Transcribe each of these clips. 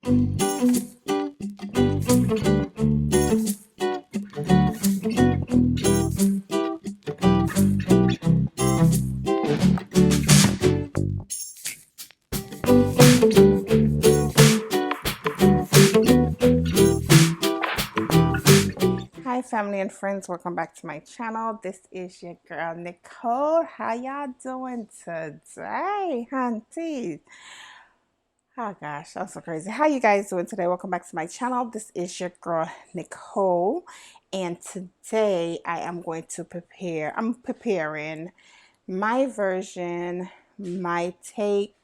Hi family and friends, welcome back to my channel. This is your girl Nicole. How y'all doing today, hunties? Oh gosh, I'm so crazy. How you guys doing today? Welcome back to my channel. This is your girl Nicole, and today I'm preparing my version, my take,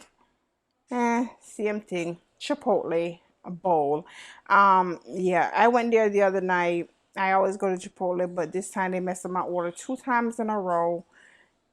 same thing, Chipotle bowl. Yeah, I went there the other night. I always go to Chipotle, but this time they messed up my order 2 times in a row.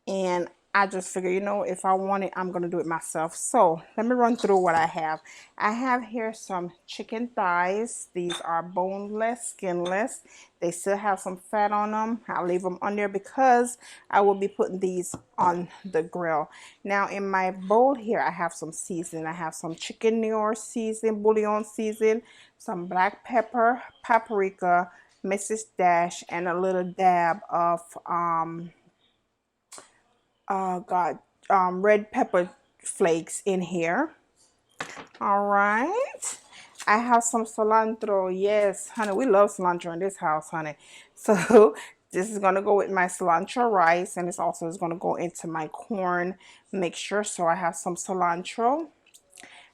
And I just figured, you know, if I want it, I'm going to do it myself. So let me run through what I have. I have here some chicken thighs. These are boneless, skinless. They still have some fat on them. I'll leave them on there because I will be putting these on the grill. Now in my bowl here, I have some seasoning. I have some chicken noir season, bouillon season, some black pepper, paprika, Mrs. Dash, and a little dab of red pepper flakes in here. All right. I have some cilantro. Yes, honey, we love cilantro in this house, honey. So this is going to go with my cilantro rice, and this also is going to go into my corn mixture. So I have some cilantro.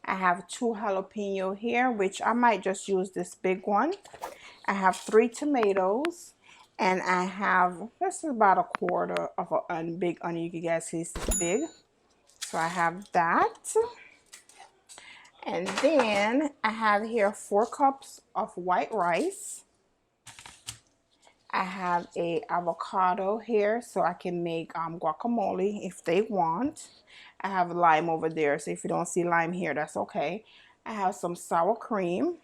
I have 2 jalapeno here, which I might just use this big one. I have 3 tomatoes. And I have, this is about 1/4 of a big onion. You guys see it's big. So I have that. And then I have here 4 cups of white rice. I have a avocado here so I can make guacamole if they want. I have lime over there, so if you don't see lime here, that's okay. I have some sour cream.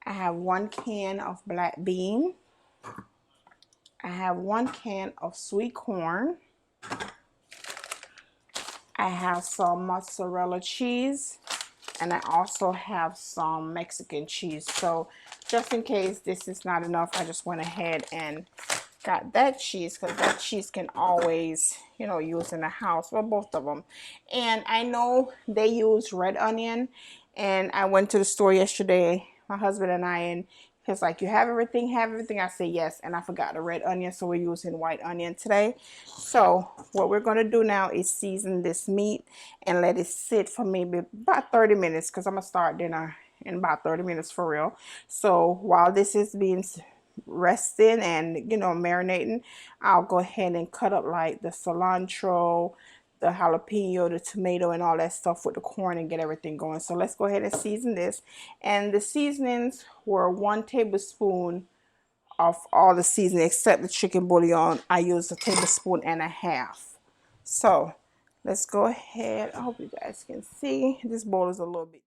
I have 1 can of black bean. I have 1 can of sweet corn. I have some mozzarella cheese, and I also have some Mexican cheese. So just in case this is not enough, I just went ahead and got that cheese, because that cheese can always, you know, use in the house, well, both of them. And I know they use red onion, and I went to the store yesterday, my husband and I, and he's like, you have everything, have everything? I said yes, and I forgot the red onion, so we're using white onion today. So what we're going to do now is season this meat and let it sit for maybe about 30 minutes, because I'm going to start dinner in about 30 minutes for real. So while this is being resting and, you know, marinating, I'll go ahead and cut up like the cilantro, the jalapeno, the tomato, and all that stuff with the corn and get everything going. So let's go ahead and season this. And the seasonings were 1 tablespoon of all the seasoning except the chicken bouillon. I used 1.5 tablespoons. So let's go ahead. I hope you guys can see. This bowl is a little bit.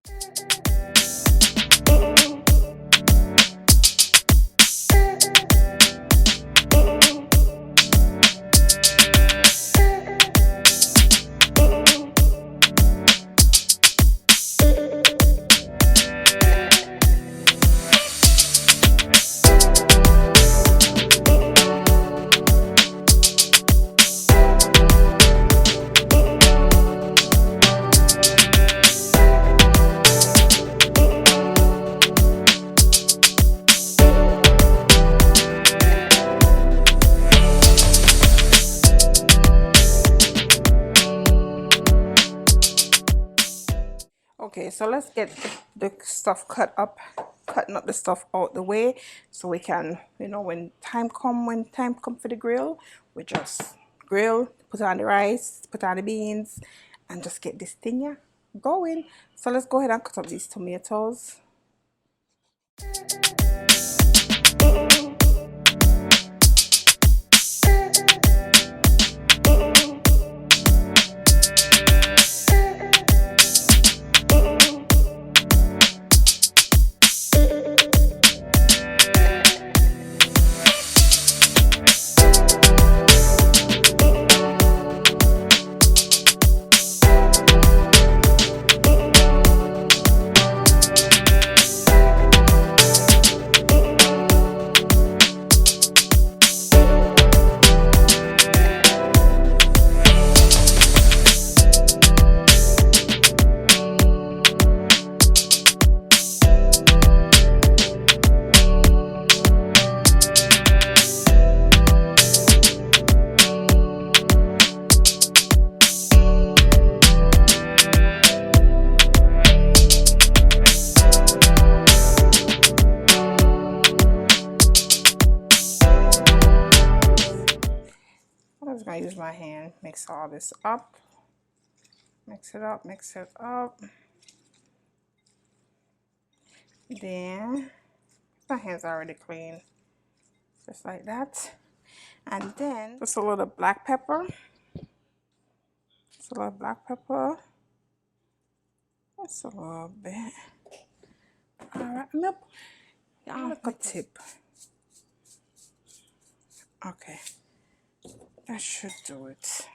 Okay, so let's get the stuff cutting up the stuff out the way, so we can, you know, when time come for the grill, we just grill, put on the rice, put on the beans, and just get this thing here going. So let's go ahead and cut up these tomatoes. use my hand. Mix all this up. Mix it up, mix it up. Then my hands are already clean. Just like that. And then just a little black pepper. Just a little black pepper. Just a little bit. Alright, nope. I'll make a tip. Okay. That should do it.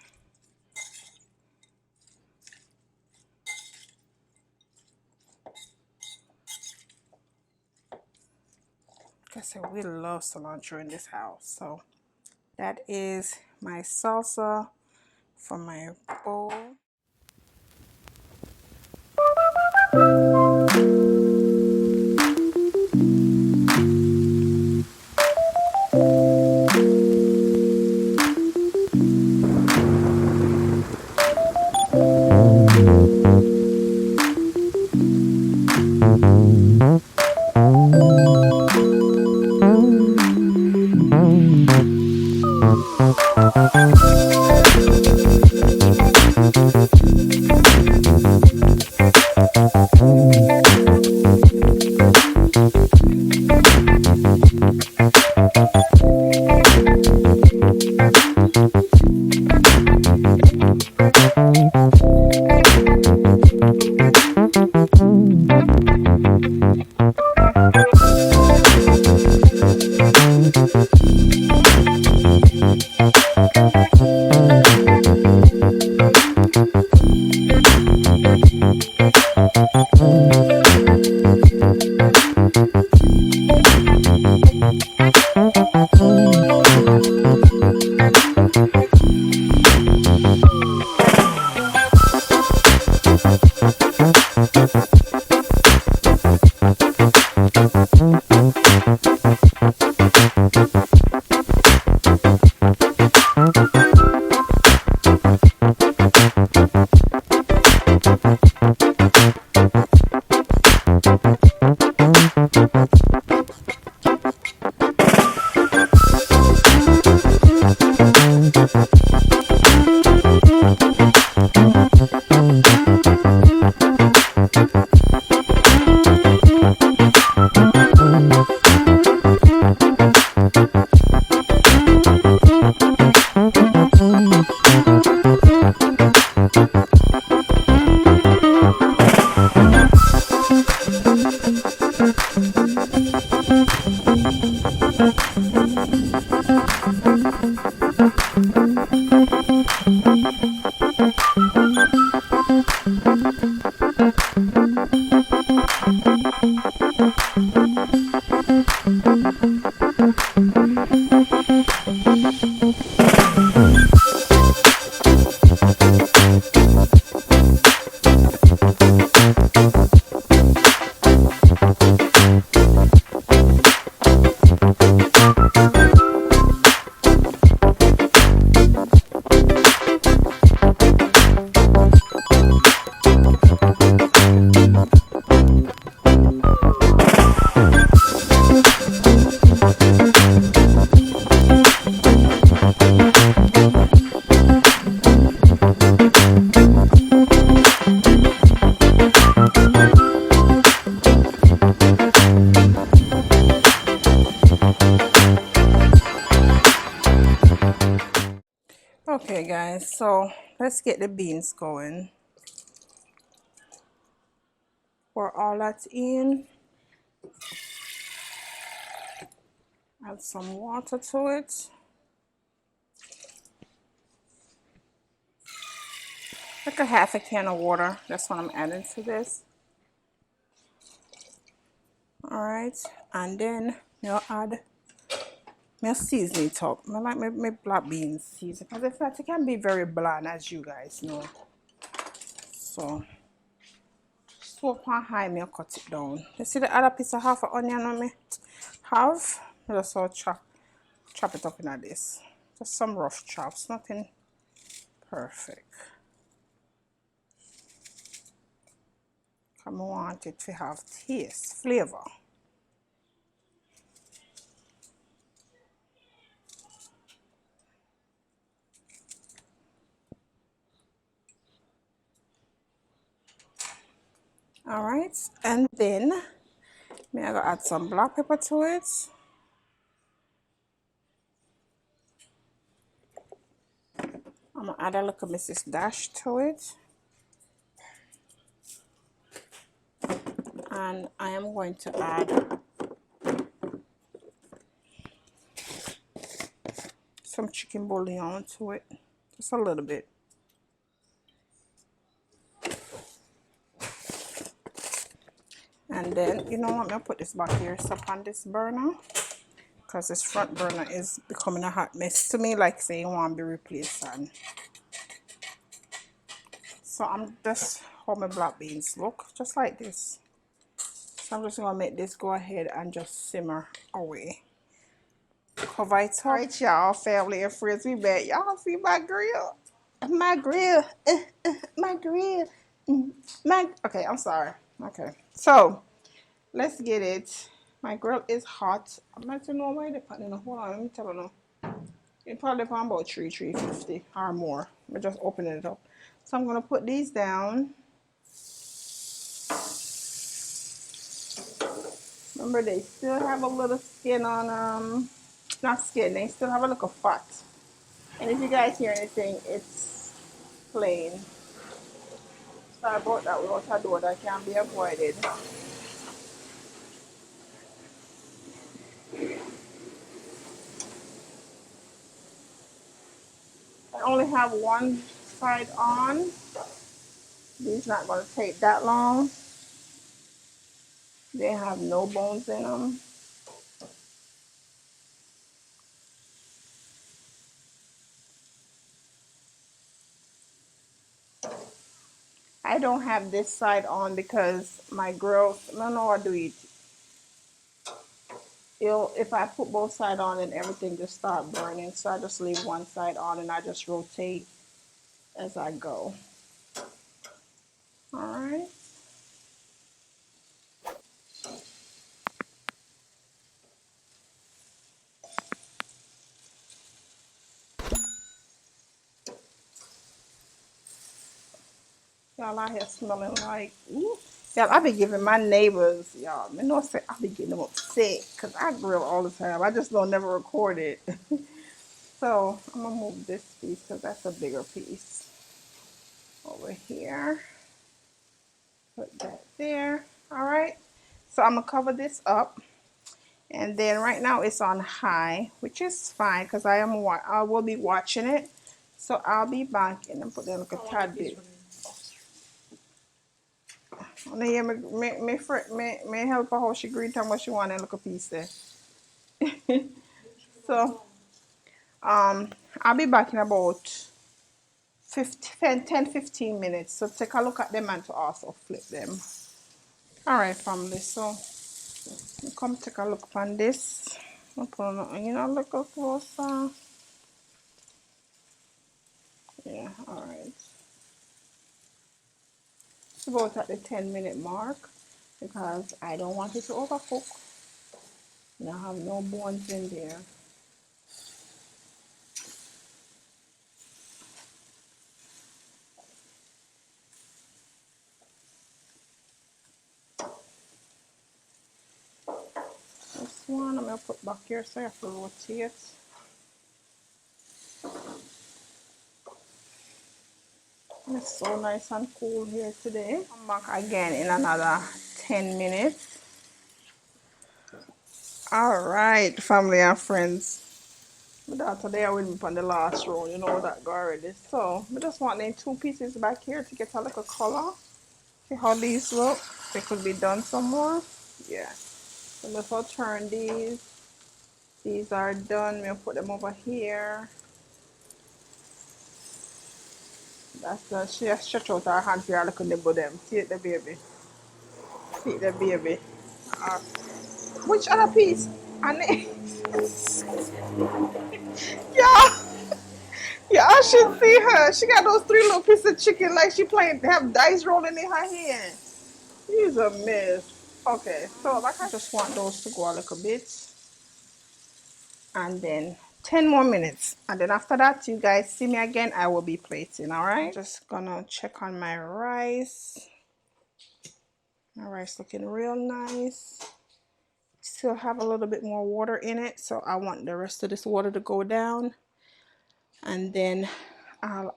Like I said, we love cilantro in this house. So that is my salsa for my bowl. Okay guys, so let's get the beans going. Pour all that in. Add some water to it. Like a half a can of water. That's what I'm adding to this. Alright, and then you'll add my seasoning top. I like my black beans season because in fact it can be very bland, as you guys know. So soak on high, me cut it down. You see the other piece of half an onion on me have? I just so chop it up in this. Just some rough chops, nothing perfect. I want it to have taste, flavor. All right, and then I'm gonna add some black pepper to it. I'm gonna add a little Mrs. Dash to it, and I am going to add some chicken bouillon to it, just a little bit. And then, you know what, I'm gonna put this back here, so on this burner, because this front burner is becoming a hot mess to me, like saying want to be replaced. And so I'm just how my black beans look, just like this. So I'm just gonna make this go ahead and just simmer away. Cover it up. All right, y'all, family and friends, we back. Y'all see my grill? My grill, my grill, okay, I'm sorry. Okay, so let's get it. My grill is hot. I'm not know why they put in. Hold on, let me tell you. It probably on about 350 or more. We're just opening it up. So I'm gonna put these down. Remember, they still have a little skin on not skin. They still have a little fat. And if you guys hear anything, it's plain. Sorry about that. Without a door that can be avoided. I only have one side on. These not gonna take that long. They have no bones in them. I don't have this side on because my grill, no, I do it. If I put both sides on and everything just start burning, so I just leave one side on and I just rotate as I go. All right. Y'all out here smelling like, ooh. Y'all, I be giving my neighbors, y'all, I know I be getting them upset because I grill all the time. I just don't never record it. So I'm gonna move this piece because that's a bigger piece over here. Put that there. All right. So I'm gonna cover this up, and then right now it's on high, which is fine because I will be watching it. So I'll be back and then put that like a tad bit. And yeah, me help her how she greet and what she want and look a piece there. So I'll be back in about 10-15 minutes. So take a look at them and to also flip them. All right, family. So come take a look on this. I'll put on, you know, look closer. Yeah, all right. It's about at the 10-minute mark because I don't want it to overcook. And I have no bones in there. This one I'm gonna put back here so I have to rotate. It's so nice and cool here today. I'm back again in another 10 minutes. All right, family and friends. My daughter there with me on the last row, you know that go already. So I just want them two pieces back here to get a little color. See how these look? They could be done some more. Yeah. So if I turn these are done. We'll put them over here. That's the she just stretch out her hand for her look nibble them. See it the baby. See it the baby. Uh, which other piece? And yeah. Yeah, I should see her. She got those three little pieces of chicken like she playing have dice rolling in her hand. She's a mess. Okay, so like I just want those to go a little bit. And then 10 more minutes. And then after that, you guys see me again, I will be plating, all right? I'm just gonna check on my rice. My rice looking real nice. Still have a little bit more water in it, so I want the rest of this water to go down, and then I'll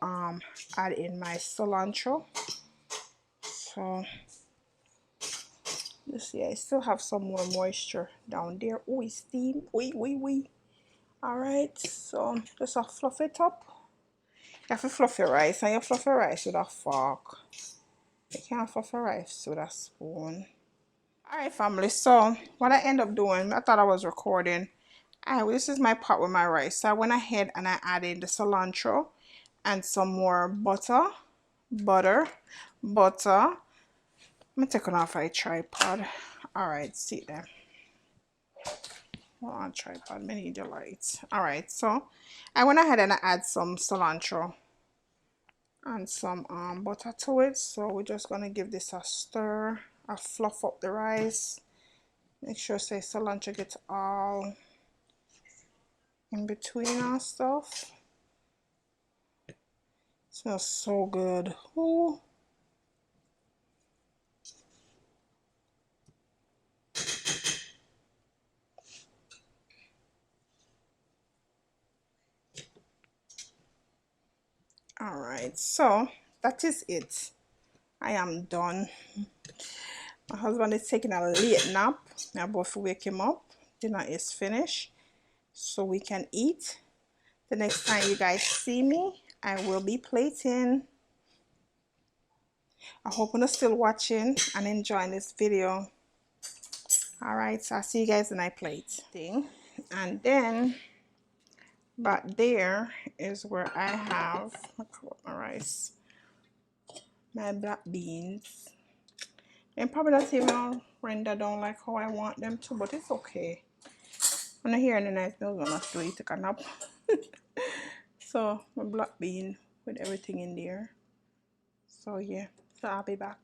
add in my cilantro. So let's see, I still have some more moisture down there. Oh, it's steam. Wee. All right, so just fluff it up. You have to fluff your rice, and you fluff your rice with a fork. You can't fluff your rice with a spoon. Alright, family, so what I end up doing, I thought I was recording. This is my pot with my rice. So I went ahead and I added the cilantro and some more butter. I'm taking off my tripod. Alright, see there. Well, on tripod, many need the lights. Alright, so I went ahead and I add some cilantro and some butter to it. So we're just gonna give this a stir. I fluff up the rice. Make sure say cilantro gets all in between our stuff. It smells so good. Ooh. Alright, so that is it. I am done. My husband is taking a late nap. I'm about to wake him up. Dinner is finished, so we can eat. The next time you guys see me, I will be plating. I hope you're still watching and enjoying this video. Alright, so I'll see you guys when I plate. And then back there is where I have my rice, my black beans. And probably not even render down like how I want them to, but it's okay. When I hear any nice meals, I'm not really take a nap. So my black bean with everything in there. So yeah, so I'll be back.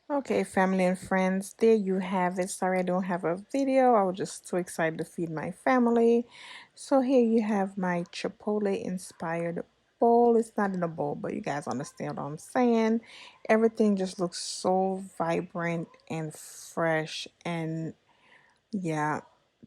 Okay, family and friends, there you have it. Sorry I don't have a video. I was just too excited to feed my family. So here you have my Chipotle inspired bowl. It's not in a bowl, but you guys understand what I'm saying. Everything just looks so vibrant and fresh, and yeah.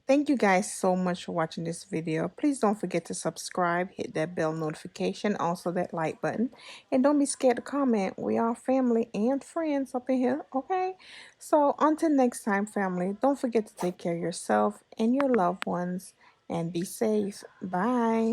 Thank you guys so much for watching this video. Please don't forget to subscribe, hit that bell notification, also that like button. And don't be scared to comment. We are family and friends up in here, okay? So until next time, family, don't forget to take care of yourself and your loved ones and be safe. Bye.